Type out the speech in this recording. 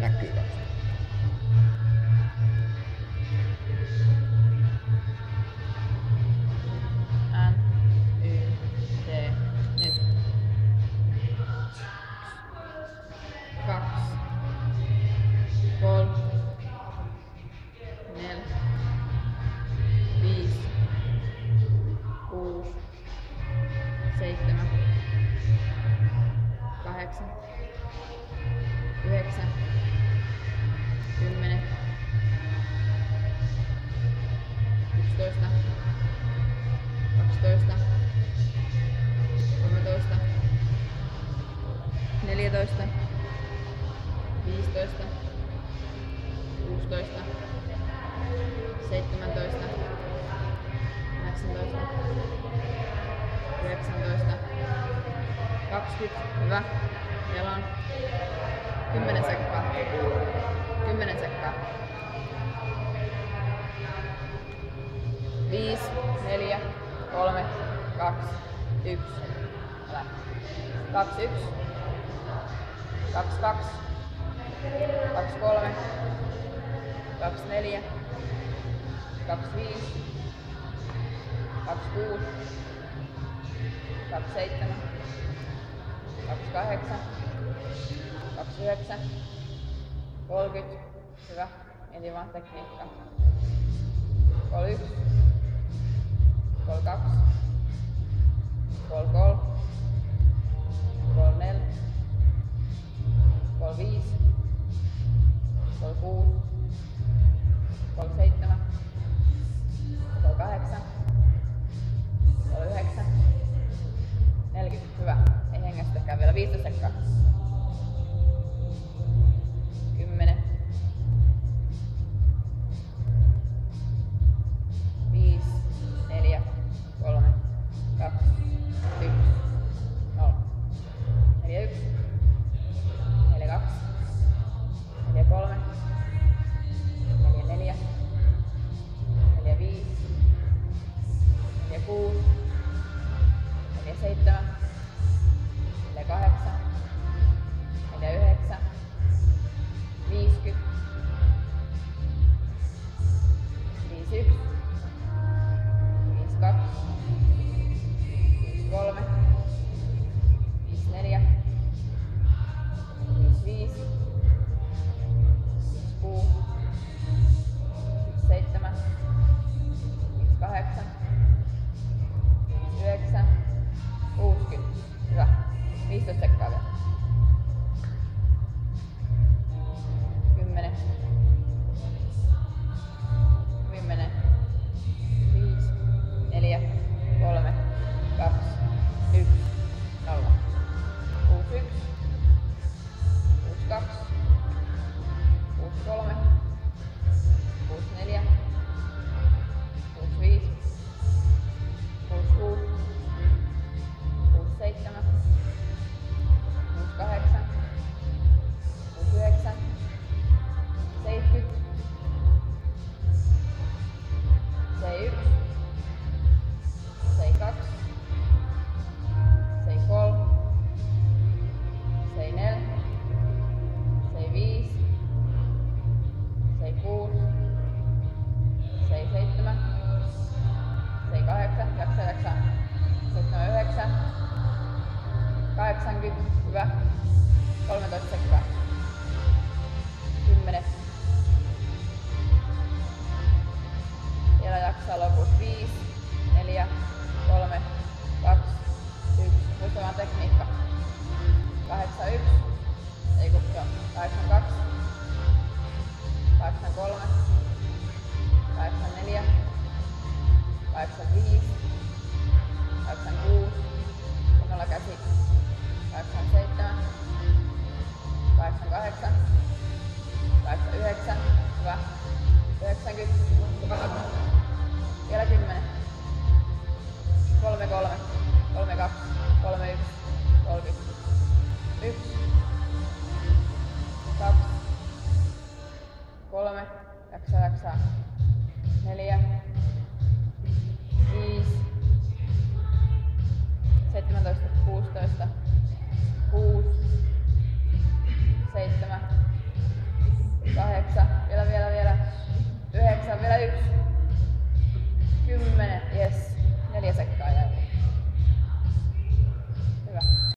Näkyykö? N, Y, T, nyt. 2, 3, 4, 5, 6, 7, 8, 9, 10, 11, 12, 13, 14, 15, 16, 17, 18, 19, 20, hyvä. Jalan. 10 sekkaa. 10 sekkaa. 5, 4, 3, 2, 1. Älä. 2, 1. 2, 2. 2, 3. 2, 4. 2, 5. 2, 6. 2, 7. 2, 8. 2, 9. 30. Hyvä. Mieti vaan tekniikkaa. 31. 32. 33. 34. 35. 36. 37. 38. 39. 40. Hyvä. Ei hengästäkään vielä. 15 sekkaa. 10. 5, 4, 3, 2, 1, 0. 41, 42, 43, 44, 45, 46, 47, 48, 49, 50, 51, 52, 53, 54, 55, 56, 57, 58, 59, 60. Hyvä. 15 sekkaa vielä. 10, 10, 5, 4, 3, 2, 1, 0. 61, 62, 63, 64, 65, 66, 67, 68, 69, 70, 71, 72, 73, 74, 75, 76, 77, 78, 79, 80, hyvä. 13 sekkaa. 10. Vielä jaksaa lopussa 5, 4, 3, 2, 1. Muista vaan tekniikka. 81. Ei kun joo. 82. 83. 84. 85. 86. Kunnolla käsi. 87. 88. 89. Hyvä. 90. Vielä 10. 33. 32. 31. 30. 1. 2. 3. Jaksaa.